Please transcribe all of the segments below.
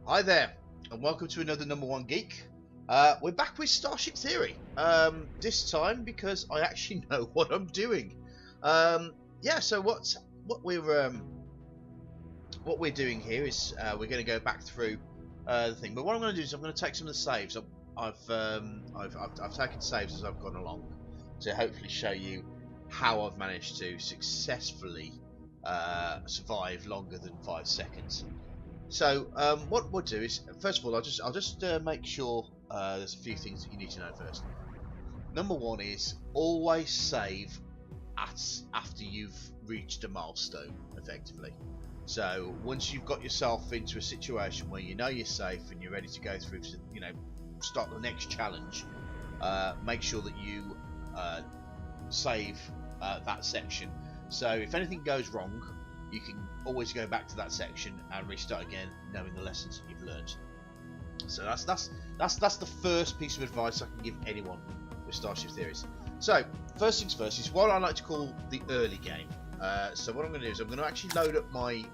Hi there, and welcome to another Number One Geek. We're back with Starship Theory. This time because I actually know what I'm doing. So what we're doing here is we're going to go back through the thing. But what I'm going to do is I'm going to take some of the saves. I've taken saves as I've gone along to hopefully show you how I've managed to successfully survive longer than 5 seconds. So what we'll do is, first of all, I'll just make sure there's a few things that you need to know first. Number one is always save after you've reached a milestone, effectively. So once you've got yourself into a situation where you know you're safe and you're ready to go through to, start the next challenge, make sure that you save that section. So if anything goes wrong, you can always go back to that section and restart again, knowing the lessons that you've learned. So that's the first piece of advice I can give anyone with Starship Theories. So first things first is what I like to call the early game. So what I'm going to do is I'm going to actually load up my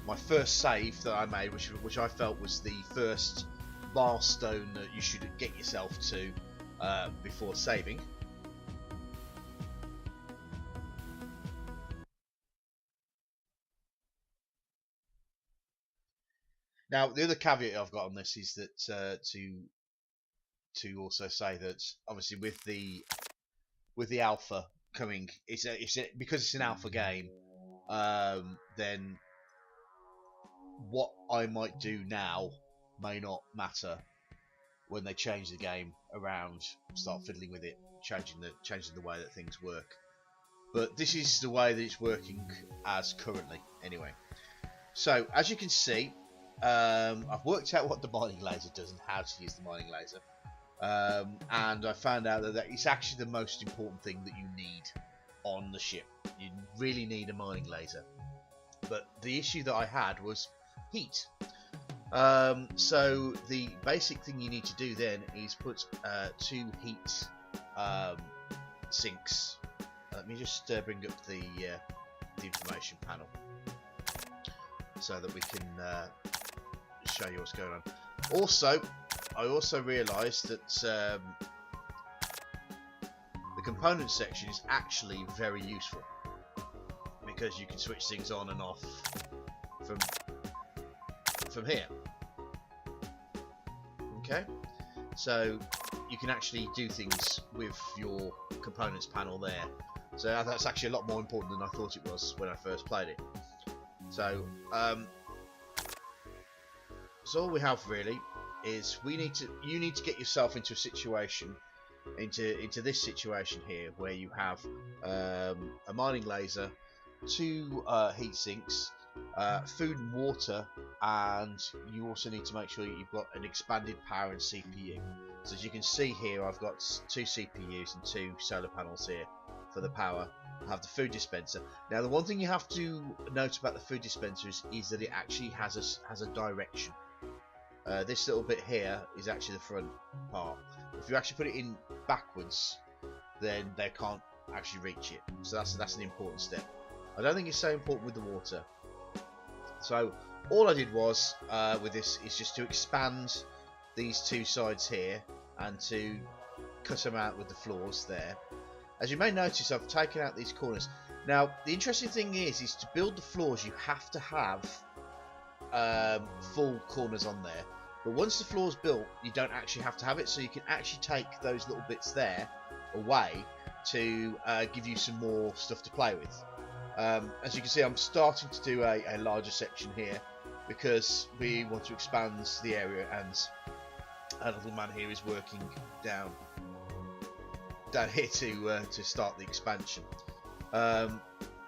my first save that I made, which I felt was the first milestone that you should get yourself to before saving. Now, the other caveat I've got on this is that to also say that obviously with the alpha coming, because it's an alpha game, then what I might do now may not matter when they change the game around, start fiddling with it, changing the way that things work. But this is the way that it's working as currently, anyway. So as you can see, I've worked out what the mining laser does and how to use the mining laser, and I found out that it's actually the most important thing that you need on the ship. You really need a mining laser, but the issue that I had was heat. So the basic thing you need to do then is put 2 heat sinks. Let me just bring up the information panel so that we can show you what's going on. Also, I also realised that the component section is actually very useful because you can switch things on and off from here. Okay, so you can actually do things with your components panel there. So that's actually a lot more important than I thought it was when I first played it. So so all we have really is you need to get yourself into a situation, into this situation here, where you have a mining laser, 2 heat sinks, food and water, and you also need to make sure that you've got an expanded power and CPU. So as you can see here, I've got 2 CPUs and 2 solar panels here for the power. I have the food dispenser. Now the one thing you have to note about the food dispenser is that it actually has a direction. This little bit here is actually the front part. If you actually put it in backwards, then they can't actually reach it. So that's an important step. I don't think it's so important with the water. So all I did was with this is just to expand these 2 sides here and to cut them out with the floors there. As you may notice, I've taken out these corners. Now the interesting thing is to build the floors you have to have full corners on there, but once the floor's built you don't actually have to have it, so you can actually take those little bits there away to give you some more stuff to play with. As you can see, I'm starting to do a larger section here because we want to expand the area, and a little man here is working down here to start the expansion.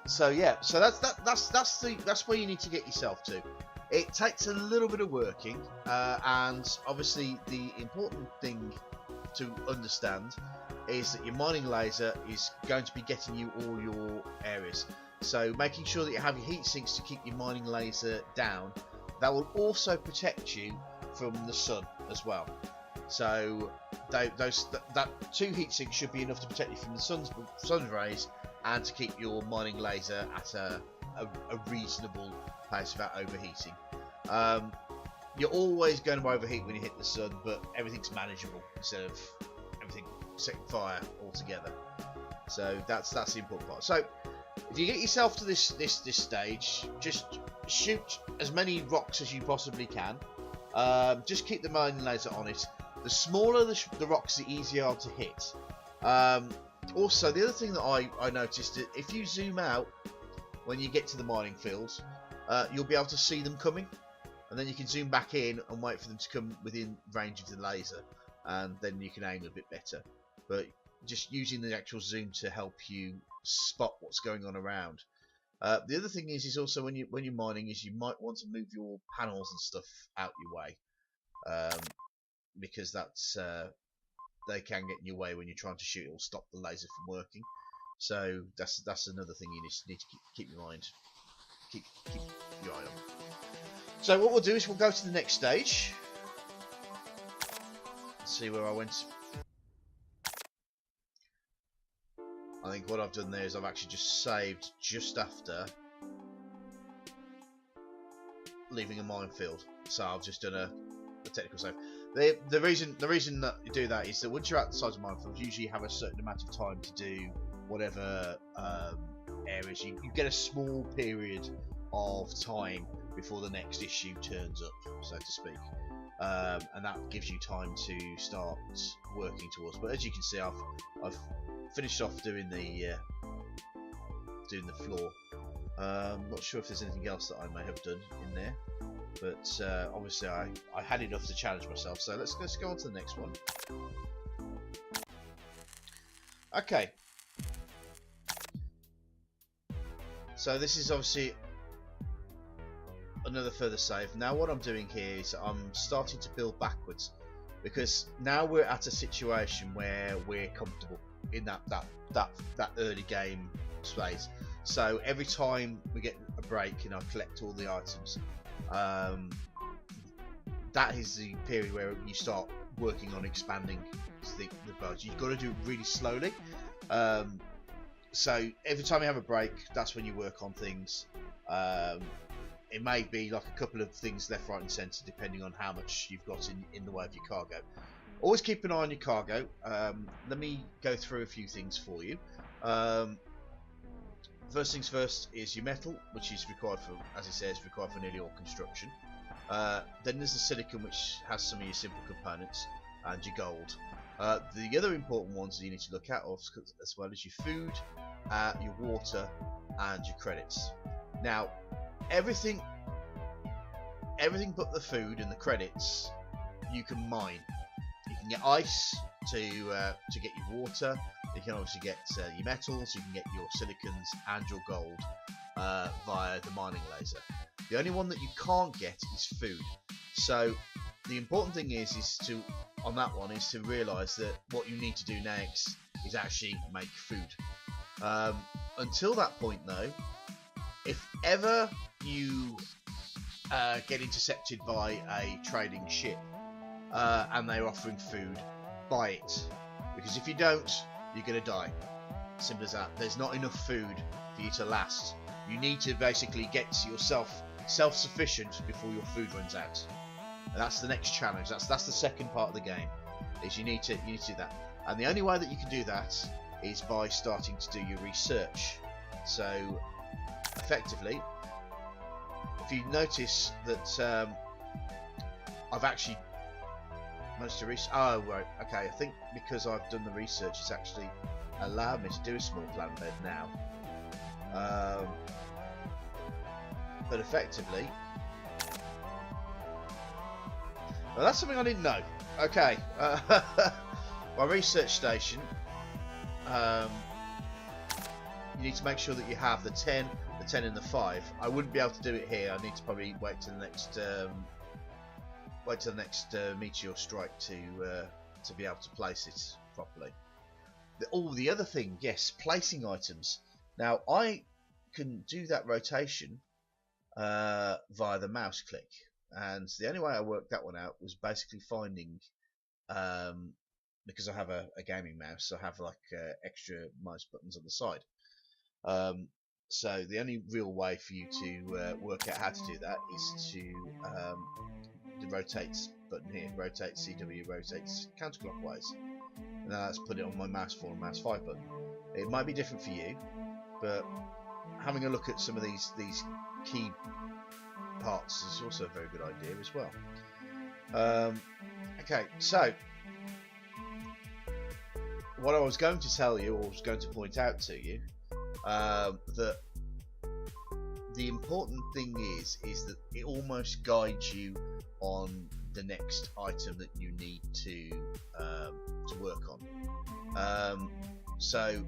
So yeah, so that's where you need to get yourself to. It takes a little bit of working, and obviously the important thing to understand is that your mining laser is going to be getting you all your areas. So making sure that you have your heat sinks to keep your mining laser down, that will also protect you from the sun as well. So that 2 heat sinks should be enough to protect you from the sun's rays and to keep your mining laser at a reasonable pace without overheating. Um, you're always going to overheat when you hit the sun, but everything's manageable instead of everything setting fire altogether. So that's the important part. So if you get yourself to this stage, just shoot as many rocks as you possibly can. Just keep the mining laser on it. The smaller the rocks, the easier to hit. Also, the other thing that I noticed, that if you zoom out when you get to the mining fields, you'll be able to see them coming, and then you can zoom back in and wait for them to come within range of the laser, and then you can aim a bit better. But just using the actual zoom to help you spot what's going on around. The other thing is also when you're mining, is you might want to move your panels and stuff out your way, because that's they can get in your way when you're trying to shoot. It will stop the laser from working. So that's another thing you need to keep your mind, keep your eye on. So what we'll do is we'll go to the next stage. Let's see where I went. I think what I've done there is I've actually just saved just after leaving a minefield. So I've just done a technical save. The reason that you do that is that once you're outside of minefields, you usually have a certain amount of time to do whatever areas. You get a small period of time before the next issue turns up, so to speak. And that gives you time to start working towards. But as you can see, I've finished off doing the floor. Not sure if there's anything else that I may have done in there, but obviously I had enough to challenge myself. So let's go on to the next one. Okay. So this is obviously another further save. Now what I'm doing here is I'm starting to build backwards, because now we're at a situation where we're comfortable in that early game space. So every time we get a break and I collect all the items, that is the period where you start working on expanding the budget. You've got to do it really slowly. So every time you have a break, that's when you work on things. It may be like a couple of things left, right and centre, depending on how much you've got in the way of your cargo. Always keep an eye on your cargo. Let me go through a few things for you. First things first is your metal, which is required for, as it says, required for nearly all construction. Then there's the silicon, which has some of your simple components, and your gold. The other important ones that you need to look at, as well as your food, your water, and your credits. Now, everything but the food and the credits, you can mine. You can get ice to get your water. You can obviously get your metals. You can get your silicons and your gold via the mining laser. The only one that you can't get is food. So the important thing is to on that one is to realise that what you need to do next is actually make food. Until that point, though, if ever you get intercepted by a trading ship and they're offering food, buy it, because if you don't, you're going to die. Simple as that. There's not enough food for you to last. You need to basically get yourself self-sufficient before your food runs out. And that's the next challenge. That's the second part of the game. Is you need to do that. And the only way that you can do that is by starting to do your research. So effectively, if you notice that I've actually managed to research. Oh right, okay. I think because I've done the research, it's actually allowed me to do a small plant bed now. But effectively, well, that's something I didn't know. Okay, my research station. You need to make sure that you have the 10, and the 5. I wouldn't be able to do it here. I need to probably wait till the next meteor strike to be able to place it properly. The other thing, yes, placing items. Now I can do that rotation via the mouse click, and the only way I worked that one out was basically finding, because I have a gaming mouse, I have like extra mouse buttons on the side. So the only real way for you to work out how to do that is to the rotate button here. Rotate CW rotates counterclockwise. And now let's put it on my mouse 4 and mouse 5 button. It might be different for you, but having a look at some of these key parts is also a very good idea as well. Okay, so what I was going to tell you, or was going to point out to you, that the important thing is that it almost guides you on the next item that you need to work on. So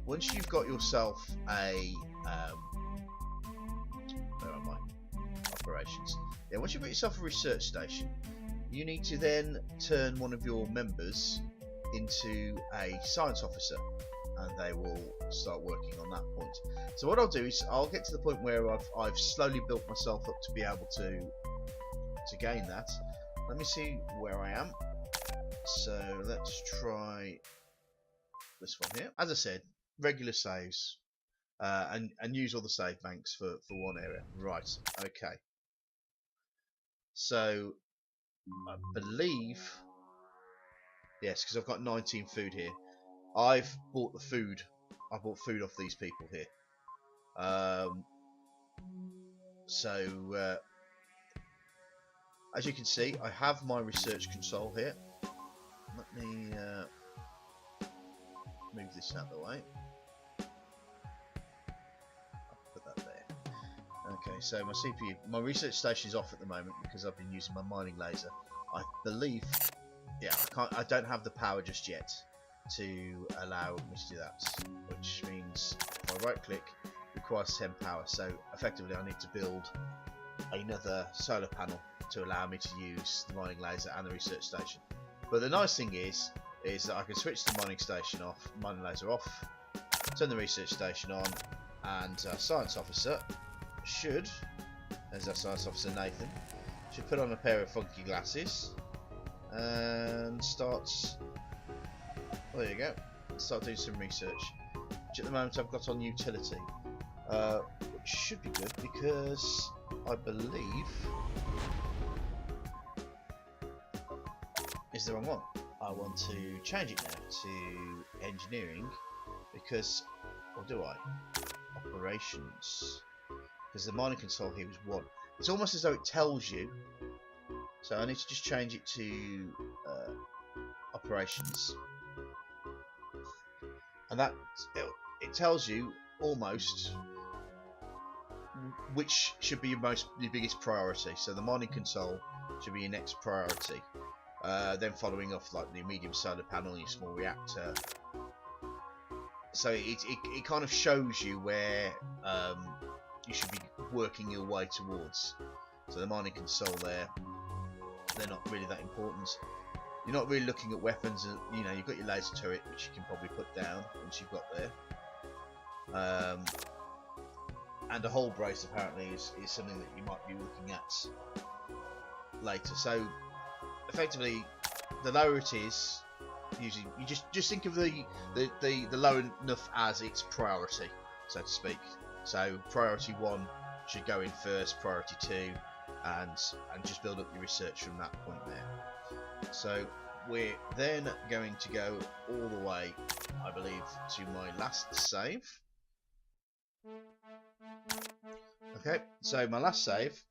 once you've got yourself a where am I? Operations. Yeah, once you've got yourself a research station, you need to then turn one of your members into a science officer, and they will start working on that point. So what I'll do is I'll get to the point where I've slowly built myself up to be able to gain that. Let me see where I am. So let's try this one here. As I said, regular saves, and use all the save banks for one area. Right, okay. So I believe, yes, because I've got 19 food here. I've bought the food. I bought food off these people here. So as you can see, I have my research console here. Let me move this out of the way. I'll put that there. Okay, so my CPU, my research station is off at the moment because I've been using my mining laser. I believe, yeah, I don't have the power just yet to allow me to do that, which means if I right click, it requires 10 power. So effectively, I need to build another solar panel to allow me to use the mining laser and the research station. But the nice thing is that I can switch the mining station off, mining laser off, turn the research station on, and science officer should, there's our science officer Nathan, should put on a pair of funky glasses and starts, well, there you go, start doing some research, which at the moment I've got on utility, which should be good because I believe is the wrong one. I want to change it now to engineering because, or do I? Operations. Because the mining console here was 1. It's almost as though it tells you. So I need to just change it to operations. And that it tells you almost which should be your biggest priority. So the mining console should be your next priority. Then following off like the medium solar panel and your small reactor. So it kind of shows you where you should be working your way towards. So the mining console there, they're not really that important. You're not really looking at weapons. You know, you've got your laser turret, which you can probably put down once you've got there. And a hull brace apparently is something that you might be looking at later. So effectively, the lower it is, usually you just think of the low enough as its priority, so to speak. So priority 1 should go in first, priority 2, and just build up your research from that point there. So we're then going to go all the way, I believe, to my last save. Okay, so my last save,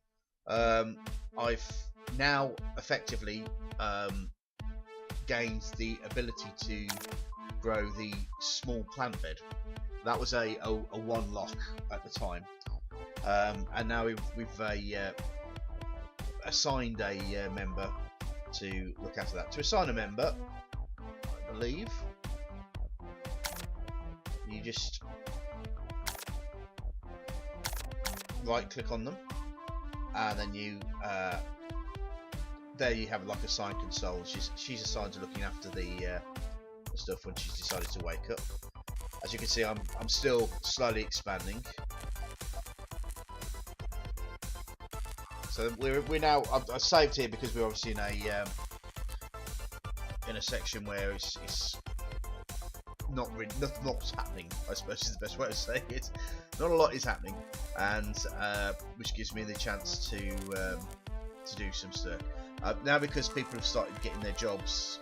I've now effectively gained the ability to grow the small plant bed. That was a 1 lock at the time, and now we've assigned a member to look after that. To assign a member, I believe you just right click on them, and then you there you have like a sign console. She's assigned to looking after the stuff when she's decided to wake up. As you can see, I'm still slowly expanding. So we're now I've saved here because we're obviously in a section where it's not really, nothing's happening, I suppose is the best way of saying it. Not a lot is happening, and which gives me the chance to do some stuff. Now because people have started getting their jobs,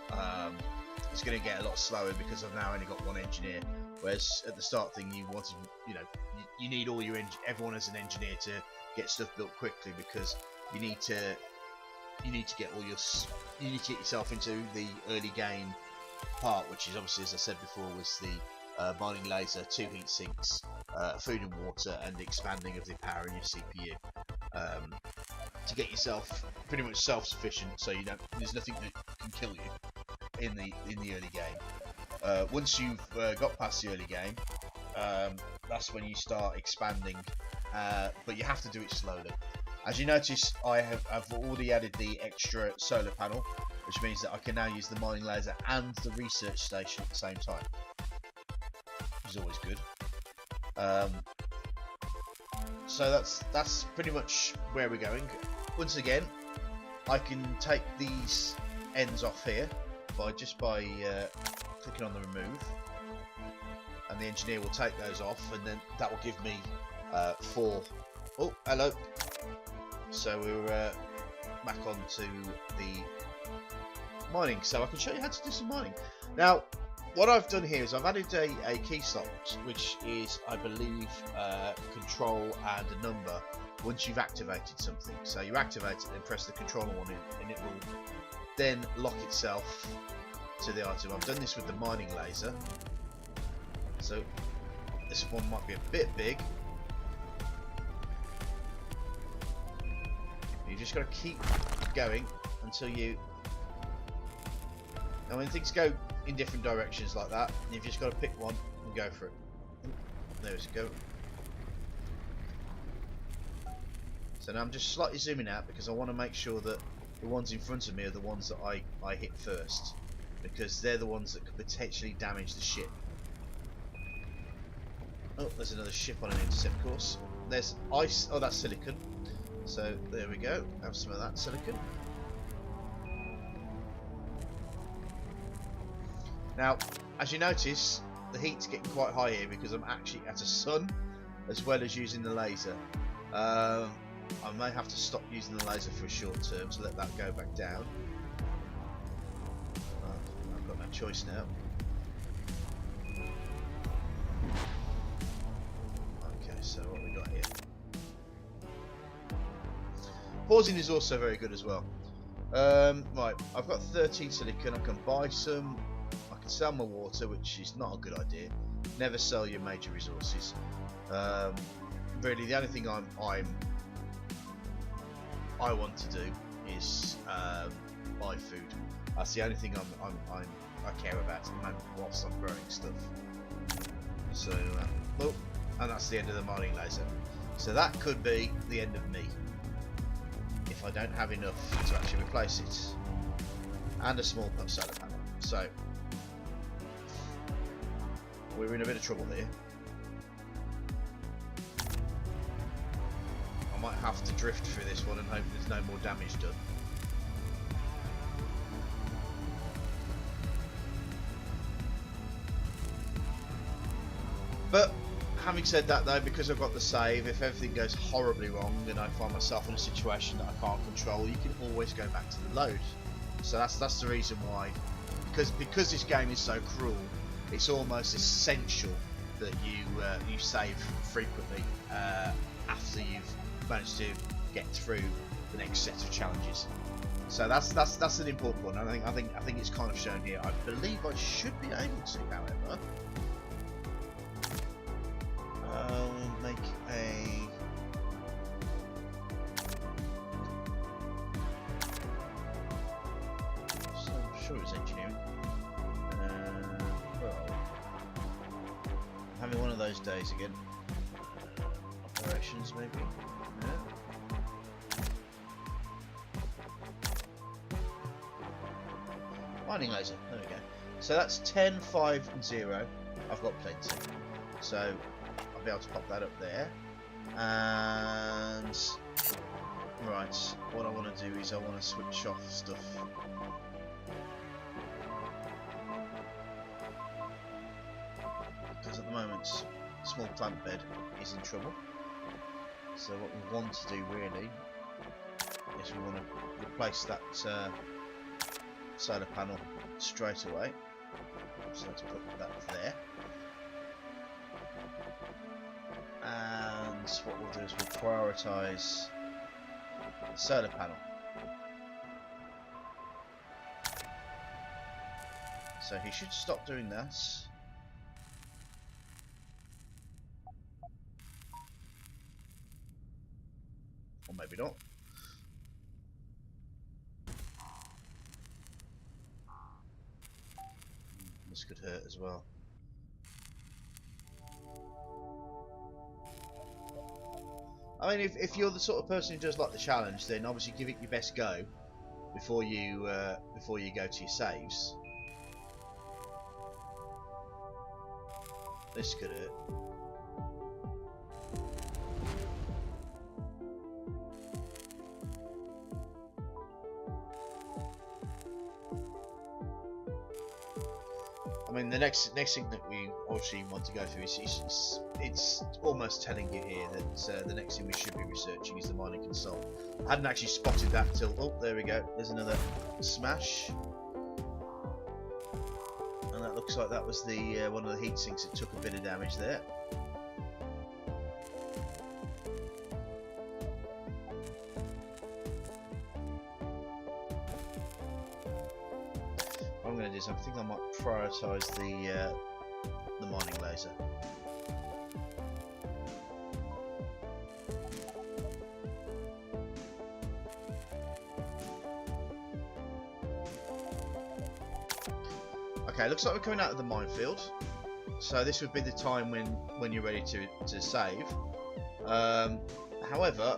it's going to get a lot slower because I've now only got one engineer. Whereas at the start thing, you wanted, you need all your everyone as an engineer to get stuff built quickly, because you need to get all your you need to get yourself into the early game part, which is obviously, as I said before, was the mining laser, 2 heat sinks, food and water, and the expanding of the power in your CPU. To get yourself pretty much self-sufficient, so there's nothing that can kill you in the early game. Once you've got past the early game, that's when you start expanding, but you have to do it slowly. As you notice, I've already added the extra solar panel, which means that I can now use the mining laser and the research station at the same time, which is always good. So that's pretty much where we're going. Once again, I can take these ends off here by clicking on the remove, and the engineer will take those off, and then that will give me 4. Oh, hello. So we're back onto the mining, so I can show you how to do some mining. Now, what I've done here is I've added a key slot, which is, I believe, control and a number once you've activated something. So you activate it and press the controller one in, and it will then lock itself to the item. I've done this with the mining laser, so this one might be a bit big. You just got to keep going until you. Now, when things go in different directions like that, you've just got to pick one and go for it. There we go. So now I'm just slightly zooming out because I want to make sure that the ones in front of me are the ones that I hit first, because they're the ones that could potentially damage the ship. Oh, there's another ship on an intercept course. There's ice. Oh, that's silicon. So there we go. Have some of that silicon. Now, as you notice, the heat's getting quite high here because I'm actually at a sun as well as using the laser. I may have to stop using the laser for a short term to let that go back down. I've got no choice now. Okay, so what we got here? Pausing is also very good as well. Right, I've got 13 silicon. I can buy some. I can sell my water, which is not a good idea. Never sell your major resources. Really, the only thing I want to do is buy food. That's the only thing I care about at the moment whilst I'm growing stuff. So, oh, and that's the end of the mining laser. So that could be the end of me if I don't have enough to actually replace it, and a small solar panel. So we're in a bit of trouble here. I might have to drift through this one and hope there's no more damage done. But having said that though, because I've got the save, if everything goes horribly wrong and I find myself in a situation that I can't control, you can always go back to the load. So that's the reason why, because this game is so cruel, it's almost essential that you save frequently after you've managed to get through the next set of challenges. So that's an important one. I think it's kind of shown here. I believe I should be able to, however, make a. So I'm sure it's engineering. Well, I'm having one of those days again. Operations, maybe. Yeah. Mining laser. There we go. So that's 10, 5, and 0. I've got plenty. So I'll be able to pop that up there. And right, what I want to do is I want to switch off stuff. because at the moment small plant bed is in trouble. So what we want to do really is we want to replace that solar panel straight away. So let's put that there. And what we'll do is we'll prioritise the solar panel. So he should stop doing that. Or maybe not. This could hurt as well. I mean, if you're the sort of person who does like the challenge, then obviously give it your best go before you go to your saves. This could hurt. I mean, the next thing that we obviously want to go through is it's almost telling you here that the next thing we should be researching is the mining console. I hadn't actually spotted that till, oh, there we go. There's another smash, and that looks like that was the one of the heat sinks that took a bit of damage there. What I'm going to do is I think I might prioritise the mining laser. Okay, looks like we're coming out of the minefield, so this would be the time when you're ready to save. However,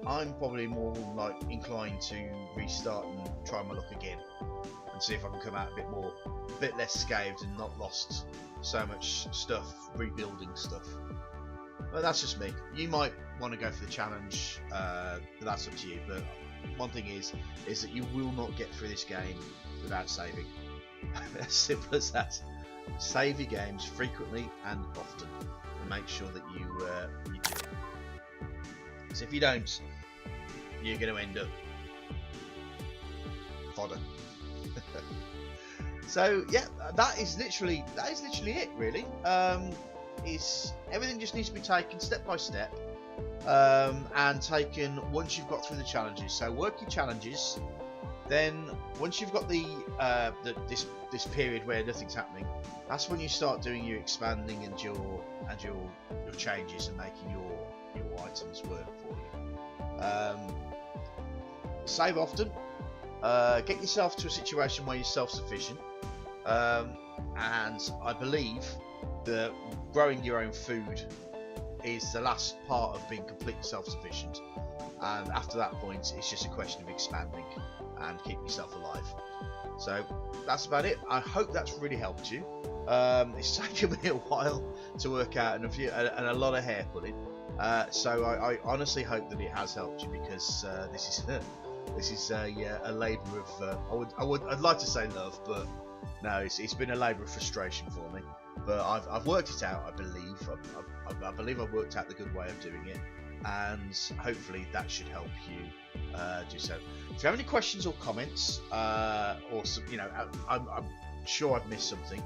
I'm probably more like inclined to restart and try my luck again and see if I can come out a bit less scathed and not lost so much stuff rebuilding stuff. But that's just me. You might want to go for the challenge, but that's up to you. But one thing is that you will not get through this game without saving. As simple as that. Save your games frequently and often, and make sure that you do it. So if you don't, you're going to end up fodder. So yeah, that is literally it really. Everything just needs to be taken step by step, and taken once you've got through the challenges. So work your challenges. Then once you've got this period where nothing's happening, that's when you start doing your expanding and your changes and making your items work for you. Save often. Get yourself to a situation where you're self-sufficient. And I believe that growing your own food is the last part of being completely self-sufficient. And after that point, it's just a question of expanding and keeping yourself alive. So that's about it. I hope that's really helped you. It's taken me a while to work out and a lot of hair pulling. So I honestly hope that it has helped you, because this is a labour of I'd like to say love, but no, it's been a labour of frustration for me. But I've worked it out. I believe I've worked out the good way of doing it, and hopefully that should help you do so. If you have any questions or comments, or some, I'm sure I've missed something,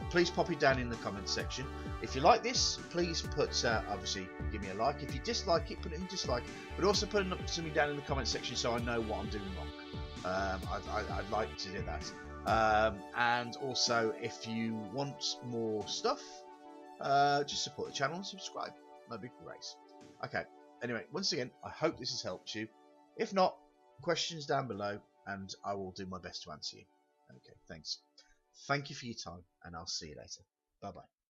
please pop it down in the comments section. If you like this, please put obviously give me a like. If you dislike it, put it in dislike, but also put something down in the comments section so I know what I'm doing wrong. I'd like to do that. And also, if you want more stuff, just support the channel and subscribe. That'd be great. Okay. Anyway, once again, I hope this has helped you. If not, questions down below, and I will do my best to answer you. Okay, thanks. Thank you for your time, and I'll see you later. Bye-bye.